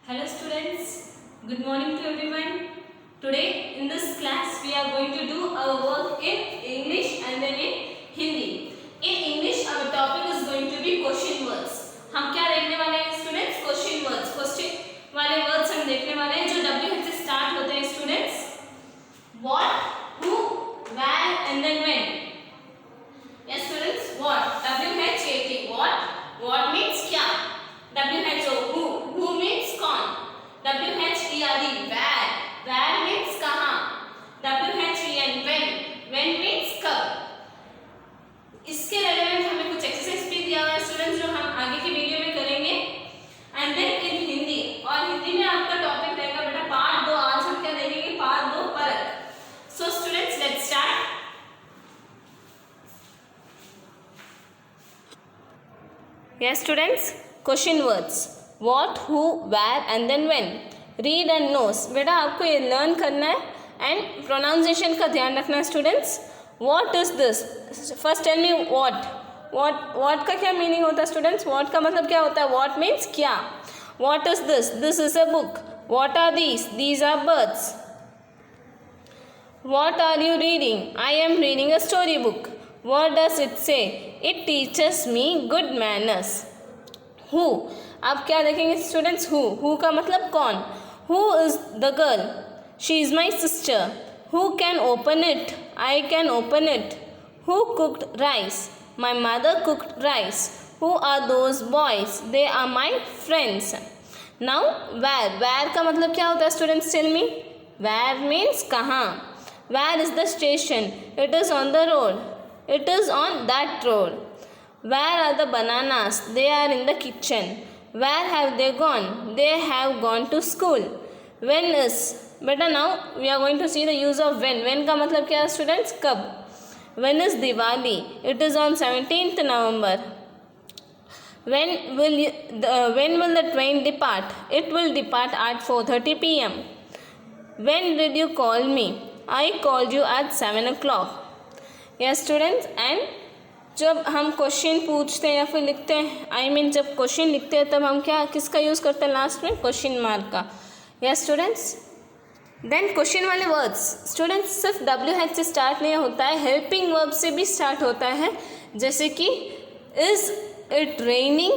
Hello students, good morning to everyone. Today in this class we are going to do our work in English and then in Hindi. In English our topic is going to be question words. हम क्या देखने वाले हैं students? Question words. Question वाले words हम देखने वाले हैं जो WH से start होते हैं students. What, who, where and then when. Yes students, what? WHAT. What? What means क्या? WHO. Who means कौन. WHERE. Where. Where means कहाँ. WHEN. When means कब. इसके रेलेवेंट हमें कुछ एक्सरसाइज भी दिया हुआ है स्टूडेंट्स जो हम आगे की वीडियो में करेंगे. एंड देन इन हिंदी, और हिंदी में आपका टॉपिक रहेगा बेटा पार्ट 2. आज हम क्या देखेंगे? पार्ट 2 परख. So students let's start. Yes students, question words. What, who, where and then when. Read and knows. बेटा आपको ये लर्न करना है एंड प्रोनाउंसिएशन का ध्यान रखना है students. What is this? First tell me what. What का क्या मीनिंग होता है स्टूडेंट्स? What का मतलब क्या होता है? What means क्या. What is this? This is a book. What are these? These are birds. What are you reading? I am reading a story book. What does it say? It teaches me good manners. Who? आप क्या देखेंगे students? Who का मतलब कौन. Who is the girl? She is my sister. Who can open it? I can open it. Who cooked rice? My mother cooked rice. Who are those boys? They are my friends. Now where? Where का मतलब क्या होता है students? Tell me. Where means कहाँ. Where is the station? It is on the road. It is on that road. Where are the bananas? They are in the kitchen. Where have they gone? They have gone to school. When is? Beta now we are going to see the use of when. When का मतलब क्या है students? कब. When is Diwali? It is on 17th November. When will the train depart? It will depart at 4:30 p.m. When did you call me? I called you at 7 o'clock. Yes students. And जब हम question पूछते हैं या फिर लिखते हैं, जब question लिखते हैं तब हम क्या किसका यूज़ करते हैं लास्ट में? क्वेश्चन मार्क का. Yes students. देन क्वेश्चन वाले वर्ड्स स्टूडेंट्स सिर्फ WH से स्टार्ट नहीं होता है, हेल्पिंग वर्ब से भी स्टार्ट होता है. जैसे कि is it raining.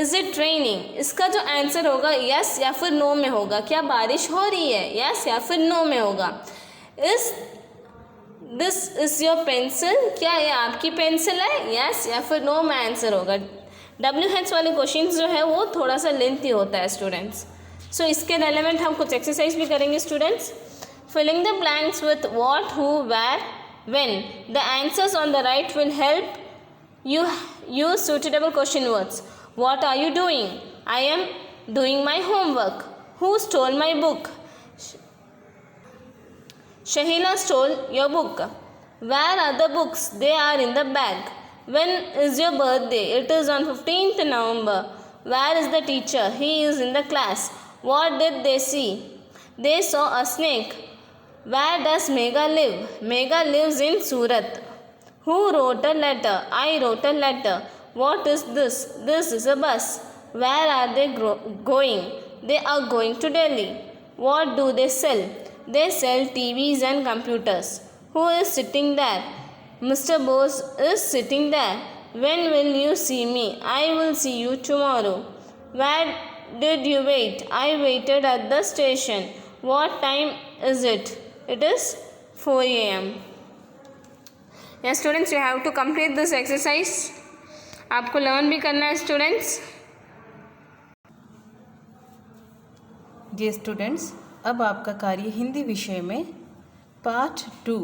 Is it raining इसका जो आंसर होगा यस या फिर नो में होगा. क्या बारिश हो रही है? यस या फिर नो में होगा. Is this is your pencil. क्या ये आपकी पेंसिल है? यस या फिर नो में आंसर होगा. WH वाले क्वेश्चन जो है वो थोड़ा सा लेंथी होता है स्टूडेंट्स. सो इसके रेलेवेंट हम कुछ एक्सरसाइज भी करेंगे students. Filling the blanks with what, who, where, when. The answers on the right will help you use suitable question words. What are you doing? I am doing my homework. Who stole my book? Shahila stole your book. Where are the books? They are in the bag. When is your birthday? It is on 15th November. Where is the teacher? He is in the class. What did they see? They saw a snake. Where does Megha live? Megha lives in Surat. Who wrote a letter? I wrote a letter. What is this? This is a bus. Where are they going? They are going to Delhi. What do they sell? They sell TVs and computers. Who is sitting there? Mr. Bose is sitting there. When will you see me? I will see you tomorrow. Where did you wait? I waited at the station. What time is it? It is 4 a.m. Yes students, you have to complete this exercise. आपको learn भी करना है students. जी students, अब आपका कार्य हिंदी विषय में part 2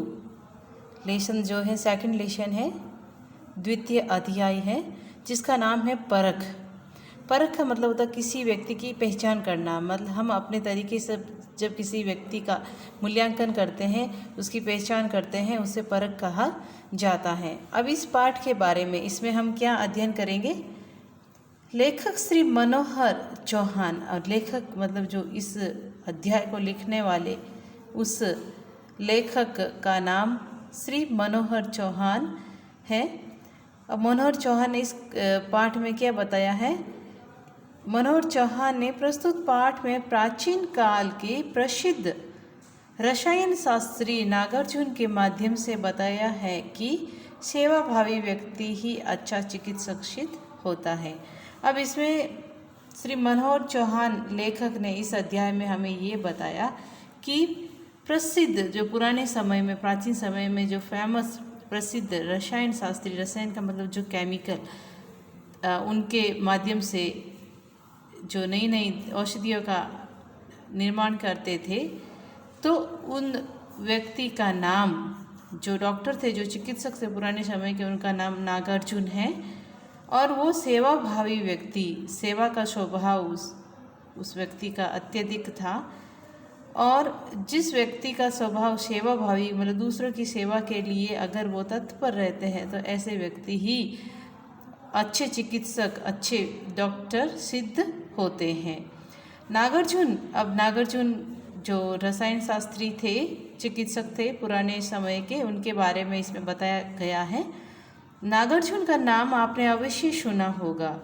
lesson जो है सेकंड लेसन है, द्वितीय अध्याय है जिसका नाम है परख. परख का मतलब होता है किसी व्यक्ति की पहचान करना. मतलब हम अपने तरीके से जब किसी व्यक्ति का मूल्यांकन करते हैं, उसकी पहचान करते हैं, उसे परख कहा जाता है. अब इस पाठ के बारे में इसमें हम क्या अध्ययन करेंगे? लेखक श्री मनोहर चौहान, और लेखक मतलब जो इस अध्याय को लिखने वाले उस लेखक का नाम श्री मनोहर चौहान है. अब मनोहर चौहान ने इस पाठ में क्या बताया है? मनोहर चौहान ने प्रस्तुत पाठ में प्राचीन काल के प्रसिद्ध रसायन शास्त्री नागार्जुन के माध्यम से बताया है कि सेवाभावी व्यक्ति ही अच्छा चिकित्सक सिद्ध होता है। अब इसमें श्री मनोहर चौहान लेखक ने इस अध्याय में हमें ये बताया कि प्रसिद्ध जो पुराने समय में प्राचीन समय में जो फेमस प्रसिद्ध रसायन शास्त्री, रसायन का मतलब जो केमिकल, उनके माध्यम से जो नई नई औषधियों का निर्माण करते थे, तो उन व्यक्ति का नाम, जो डॉक्टर थे, जो चिकित्सक थे पुराने समय के, उनका नाम नागार्जुन है। और वो सेवाभावी व्यक्ति, सेवा का स्वभाव उस व्यक्ति का अत्यधिक था। और जिस व्यक्ति का स्वभाव सेवाभावी मतलब दूसरों की सेवा के लिए अगर वो तत्पर रहते हैं, तो ऐसे व्यक्ति ही अच्छे चिकित्सक, अच्छे डॉक्टर सिद्ध होते हैं। नागार्जुन जो रसायन शास्त्री थे, चिकित्सक थे पुराने समय के, उनके बारे में इसमें बताया गया है। नागार्जुन का नाम आपने अवश्य सुना होगा।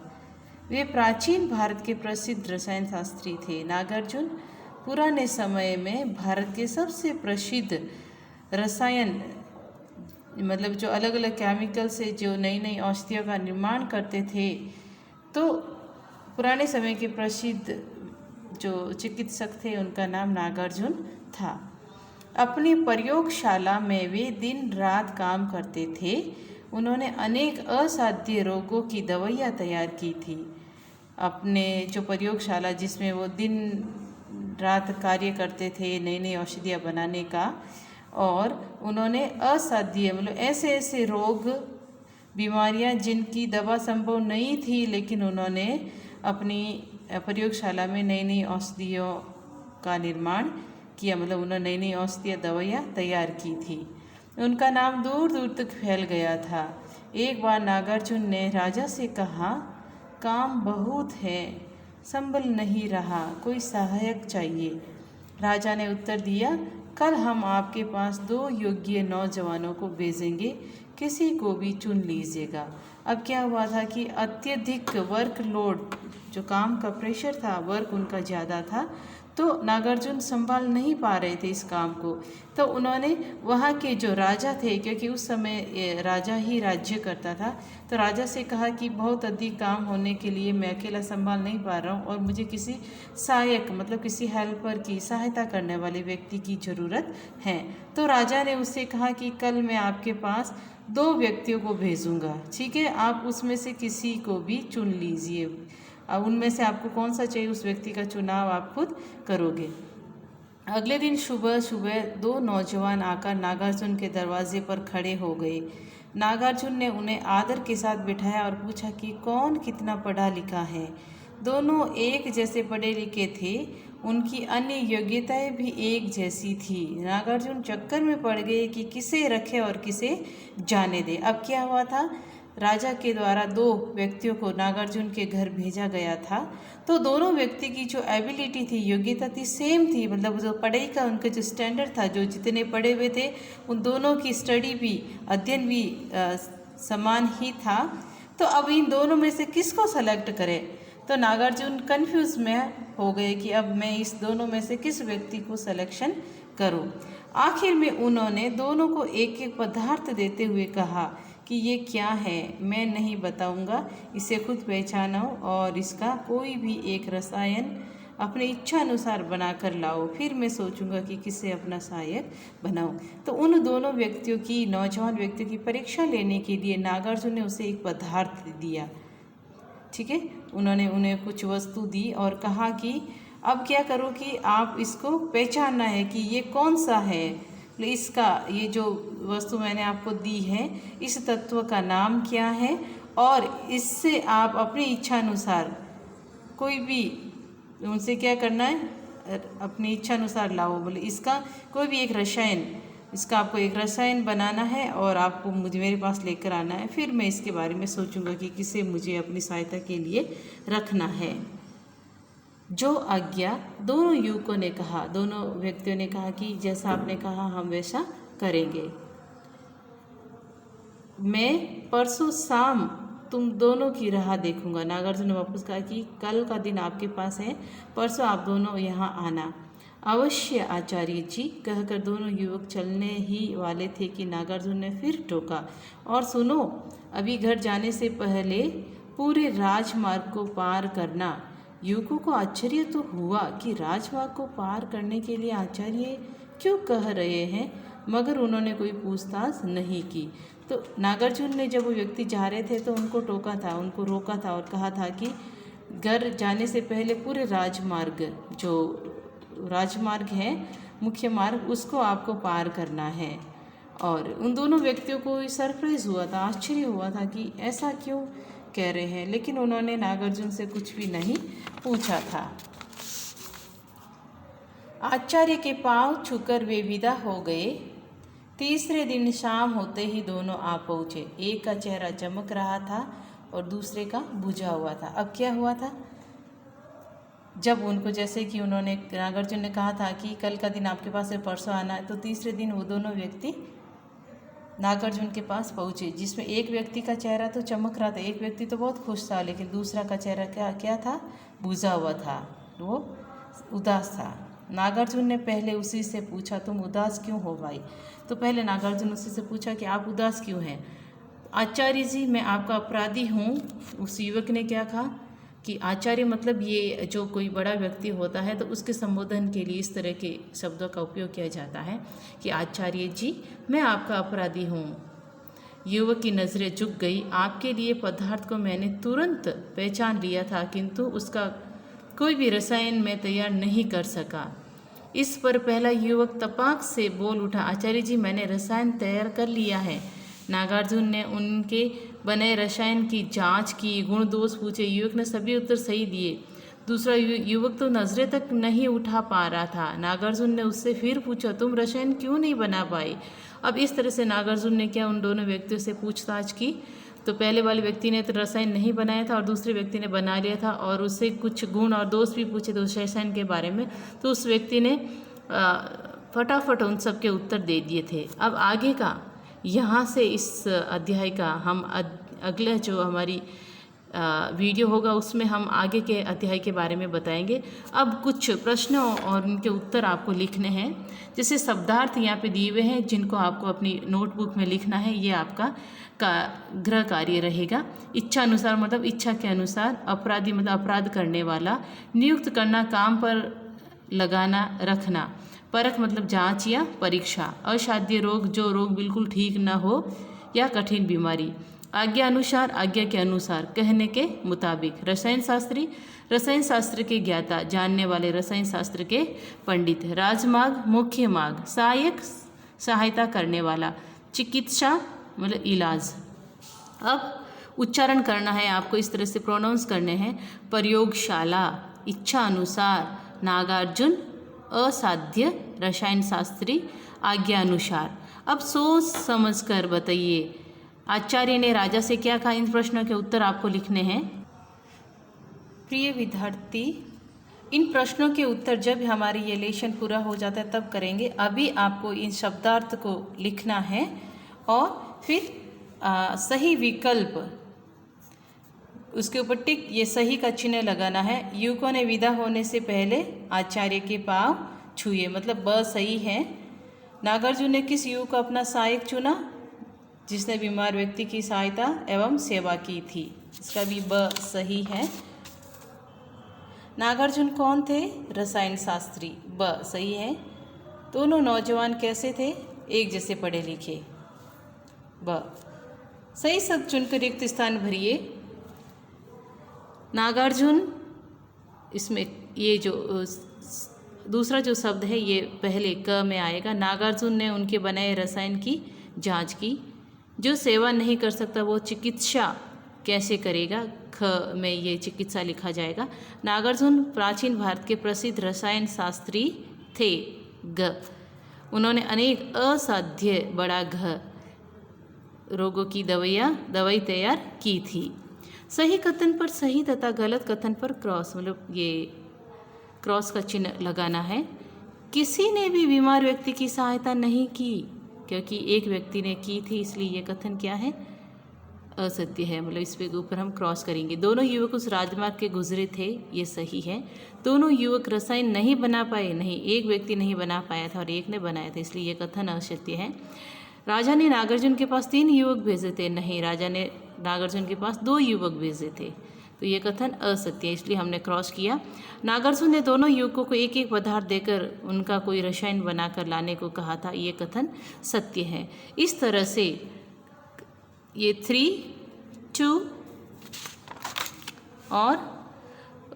वे प्राचीन भारत के प्रसिद्ध रसायन शास्त्री थे। नागार्जुन पुराने समय में भारत के सबसे प्रसिद्ध रसायन मतलब जो अलग अलग केमिकल से जो नई नई औषधियों का निर्माण करते थे, तो पुराने समय के प्रसिद्ध जो चिकित्सक थे उनका नाम नागार्जुन था। अपनी प्रयोगशाला में वे दिन रात काम करते थे। उन्होंने अनेक असाध्य रोगों की दवाइयाँ तैयार की थी। अपने जो प्रयोगशाला जिसमें वो दिन रात कार्य करते थे नई नई औषधियाँ बनाने का, और उन्होंने असाध्य मतलब ऐसे ऐसे रोग, बीमारियाँ जिनकी दवा संभव नहीं थी, लेकिन उन्होंने अपनी प्रयोगशाला में नई नई औषधियों का निर्माण किया, मतलब उन्होंने नई नई औषधियाँ दवाइयाँ तैयार की थी। उनका नाम दूर दूर तक फैल गया था। एक बार नागार्जुन ने राजा से कहा, काम बहुत है, संभल नहीं रहा, कोई सहायक चाहिए। राजा ने उत्तर दिया, कल हम आपके पास 2 योग्य नौजवानों को भेजेंगे, किसी को भी चुन लीजिएगा। अब क्या हुआ था कि अत्यधिक वर्कलोड, जो काम का प्रेशर था, वर्क उनका ज़्यादा था, तो नागार्जुन संभाल नहीं पा रहे थे इस काम को। तो उन्होंने वहाँ के जो राजा थे, क्योंकि उस समय राजा ही राज्य करता था, तो राजा से कहा कि बहुत अधिक काम होने के लिए मैं अकेला संभाल नहीं पा रहा हूँ और मुझे किसी सहायक मतलब किसी हेल्पर की सहायता करने वाले व्यक्ति की ज़रूरत है। तो राजा ने उससे कहा कि कल मैं आपके पास 2 व्यक्तियों को भेजूँगा, ठीक है, आप उसमें से किसी को भी चुन लीजिए। अब उनमें से आपको कौन सा चाहिए, उस व्यक्ति का चुनाव आप खुद करोगे। अगले दिन सुबह सुबह 2 नौजवान आकर नागार्जुन के दरवाजे पर खड़े हो गए। नागार्जुन ने उन्हें आदर के साथ बिठाया और पूछा कि कौन कितना पढ़ा लिखा है। दोनों एक जैसे पढ़े लिखे थे, उनकी अन्य योग्यताएं भी एक जैसी थी। नागार्जुन चक्कर में पड़ गए कि किसे रखे और किसे जाने दे। अब क्या हुआ था, राजा के द्वारा 2 व्यक्तियों को नागार्जुन के घर भेजा गया था। तो दोनों व्यक्ति की जो एबिलिटी थी, योग्यता थी, सेम थी, मतलब जो पढ़ाई का उनका जो स्टैंडर्ड था, जो जितने पढ़े हुए थे, उन दोनों की स्टडी भी, अध्ययन भी समान ही था। तो अब इन दोनों में से किसको सेलेक्ट करें, तो नागार्जुन कन्फ्यूज में हो गए कि अब मैं इस दोनों में से किस व्यक्ति को सिलेक्शन करूं। आखिर में उन्होंने दोनों को एक एक पदार्थ देते हुए कहा कि ये क्या है मैं नहीं बताऊंगा, इसे खुद पहचानो और इसका कोई भी एक रसायन अपनी इच्छा अनुसार बनाकर लाओ, फिर मैं सोचूंगा कि किसे अपना सहायक बनाऊं। तो उन दोनों व्यक्तियों की, नौजवान व्यक्तियों की परीक्षा लेने के लिए नागार्जुन ने उसे एक पदार्थ दिया, ठीक है। उन्होंने उन्हें कुछ वस्तु दी और कहा कि अब क्या करो कि आप इसको पहचानना है कि ये कौन सा है, इसका ये जो वस्तु मैंने आपको दी है, इस तत्व का नाम क्या है, और इससे आप अपनी इच्छा अनुसार कोई भी उनसे क्या करना है, अपनी इच्छा अनुसार लाओ, बोले इसका कोई भी एक रसायन, इसका आपको एक रसायन बनाना है और आपको मुझे मेरे पास लेकर आना है, फिर मैं इसके बारे में सोचूंगा कि किसे मुझे अपनी सहायता के लिए रखना है। जो आज्ञा दोनों युवकों ने कहा, दोनों व्यक्तियों ने कहा कि जैसा आपने कहा हम वैसा करेंगे। मैं परसों शाम तुम दोनों की राह देखूंगा। नागार्जुन ने वापस कहा कि कल का दिन आपके पास है, परसों आप दोनों यहाँ आना। अवश्य आचार्य जी, कहकर दोनों युवक चलने ही वाले थे कि नागार्जुन ने फिर टोका, और सुनो, अभी घर जाने से पहले पूरे राजमार्ग को पार करना। युवकों को आश्चर्य तो हुआ कि राजमार्ग को पार करने के लिए आचार्य क्यों कह रहे हैं, मगर उन्होंने कोई पूछताछ नहीं की। तो नागार्जुन ने जब वो व्यक्ति जा रहे थे तो उनको टोका था, उनको रोका था और कहा था कि घर जाने से पहले पूरे राजमार्ग, जो राजमार्ग है मुख्य मार्ग, उसको आपको पार करना है। और उन दोनों व्यक्तियों को सरप्राइज हुआ था, आश्चर्य हुआ था कि ऐसा क्यों कह रहे हैं, लेकिन उन्होंने नागार्जुन से कुछ भी नहीं पूछा था। आचार्य के पांव छूकर वे विदा हो गए। तीसरे दिन शाम होते ही दोनों आ पहुँचे। एक का चेहरा चमक रहा था और दूसरे का बुझा हुआ था। अब क्या हुआ था, जब उनको, जैसे कि उन्होंने, नागार्जुन ने कहा था कि कल का दिन आपके पास है, परसों आना है, तो तीसरे दिन वो दोनों व्यक्ति नागार्जुन के पास पहुँचे, जिसमें एक व्यक्ति का चेहरा तो चमक रहा था, एक व्यक्ति तो बहुत खुश था, लेकिन दूसरा का चेहरा क्या था, बुझा हुआ था, वो उदास था। नागार्जुन ने पहले उसी से पूछा, तुम उदास क्यों हो भाई? तो पहले नागार्जुन उसी से पूछा कि आप उदास क्यों हैं? आचार्य जी, मैं आपका अपराधी हूँ। उस युवक ने क्या कहा कि आचार्य मतलब ये जो कोई बड़ा व्यक्ति होता है तो उसके संबोधन के लिए इस तरह के शब्दों का उपयोग किया जाता है कि आचार्य जी, मैं आपका अपराधी हूँ। युवक की नज़रें झुक गई। आपके लिए पदार्थ को मैंने तुरंत पहचान लिया था, किंतु उसका कोई भी रसायन मैं तैयार नहीं कर सका। इस पर पहला युवक तपाक से बोल उठा, आचार्य जी, मैंने रसायन तैयार कर लिया है। नागार्जुन ने उनके बने रसायन की जांच की, गुण दोष पूछे। युवक ने सभी उत्तर सही दिए। दूसरा युवक तो नज़रें तक नहीं उठा पा रहा था। नागार्जुन ने उससे फिर पूछा, तुम रसायन क्यों नहीं बना पाए? अब इस तरह से नागार्जुन ने क्या उन दोनों व्यक्तियों से पूछताछ की। तो पहले वाले व्यक्ति ने तो रसायन नहीं बनाया था और दूसरे व्यक्ति ने बना लिया था, और उससे कुछ गुण और दोष भी पूछे थे उस रसायन के बारे में। तो उस व्यक्ति ने फटाफट उन सब के उत्तर दे दिए थे। अब आगे का, यहाँ से इस अध्याय का हम अगला जो हमारी वीडियो होगा उसमें हम आगे के अध्याय के बारे में बताएंगे। अब कुछ प्रश्नों और उनके उत्तर आपको लिखने हैं। जैसे शब्दार्थ यहाँ पे दिए हुए हैं, जिनको आपको अपनी नोटबुक में लिखना है। ये आपका गृह कार्य रहेगा। इच्छा अनुसार मतलब इच्छा के अनुसार, अपराधी मतलब अपराध करने वाला, नियुक्त करना काम पर लगाना रखना, परख मतलब जांच या परीक्षा, असाध्य रोग जो रोग बिल्कुल ठीक न हो या कठिन बीमारी, आज्ञा अनुसार आज्ञा के अनुसार, कहने के मुताबिक, रसायन शास्त्री रसायन शास्त्र के ज्ञाता, जानने वाले रसायन शास्त्र के पंडित, राजमार्ग मुख्य मार्ग, सहायक सहायता करने वाला, चिकित्सा मतलब इलाज। अब उच्चारण करना है आपको, इस तरह से प्रोनाउंस करने हैं। प्रयोगशाला, इच्छा अनुसार, नागार्जुन, असाध्य, रसायन शास्त्री, आज्ञा अनुसार। अब सोच समझ कर बताइए, आचार्य ने राजा से क्या कहा? इन प्रश्नों के उत्तर आपको लिखने हैं। प्रिय विद्यार्थी, इन प्रश्नों के उत्तर जब हमारी ये लेशन पूरा हो जाता है तब करेंगे। अभी आपको इन शब्दार्थ को लिखना है और फिर सही विकल्प, उसके ऊपर टिक, ये सही का चिन्ह लगाना है। युवकों ने विदा होने से पहले आचार्य के पांव छुए, मतलब ब सही है। नागार्जुन ने किस युवक को अपना सहायक चुना? जिसने बीमार व्यक्ति की सहायता एवं सेवा की थी, इसका भी ब सही है। नागार्जुन कौन थे? रसायन शास्त्री, ब सही है। दोनों नौजवान कैसे थे? एक जैसे पढ़े लिखे, ब सही। सब चुनकर रिक्त स्थान भरिए। नागार्जुन, इसमें ये जो दूसरा जो शब्द है ये पहले क में आएगा। नागार्जुन ने उनके बनाए रसायन की जांच की। जो सेवा नहीं कर सकता वो चिकित्सा कैसे करेगा? ख में ये चिकित्सा लिखा जाएगा। नागार्जुन प्राचीन भारत के प्रसिद्ध रसायन शास्त्री थे, ग। उन्होंने अनेक असाध्य बड़ा घ रोगों की दवाई तैयार की थी। सही कथन पर सही तथा गलत कथन पर क्रॉस, मतलब ये क्रॉस का चिन्ह लगाना है। किसी ने भी बीमार व्यक्ति की सहायता नहीं की, क्योंकि एक व्यक्ति ने की थी, इसलिए ये कथन क्या है? असत्य है, मतलब इस पे ऊपर हम क्रॉस करेंगे। दोनों युवक उस राजमार्ग के गुजरे थे, ये सही है। दोनों युवक रसायन नहीं बना पाए, नहीं, एक व्यक्ति नहीं बना पाया था और एक ने बनाया था, इसलिए ये कथन असत्य है। राजा ने नागार्जुन के पास 3 युवक भेजे थे, नहीं, राजा ने नागार्जुन के पास 2 युवक भेजे थे, तो ये कथन असत्य है, इसलिए हमने क्रॉस किया। नागार्जुन ने दोनों युवकों को एक एक पदार्थ देकर उनका कोई रसायन बनाकर लाने को कहा था, ये कथन सत्य है। इस तरह से ये 3, 2 और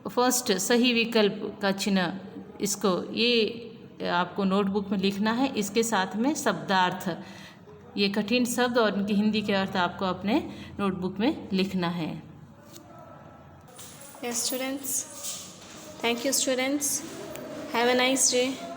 फर्स्ट सही विकल्प का चिन्ह, इसको ये आपको नोटबुक में लिखना है। इसके साथ में शब्दार्थ, ये कठिन शब्द और इनकी हिंदी के अर्थ आपको अपने नोटबुक में लिखना है। Yes, students. Thank you, students. Have a nice day.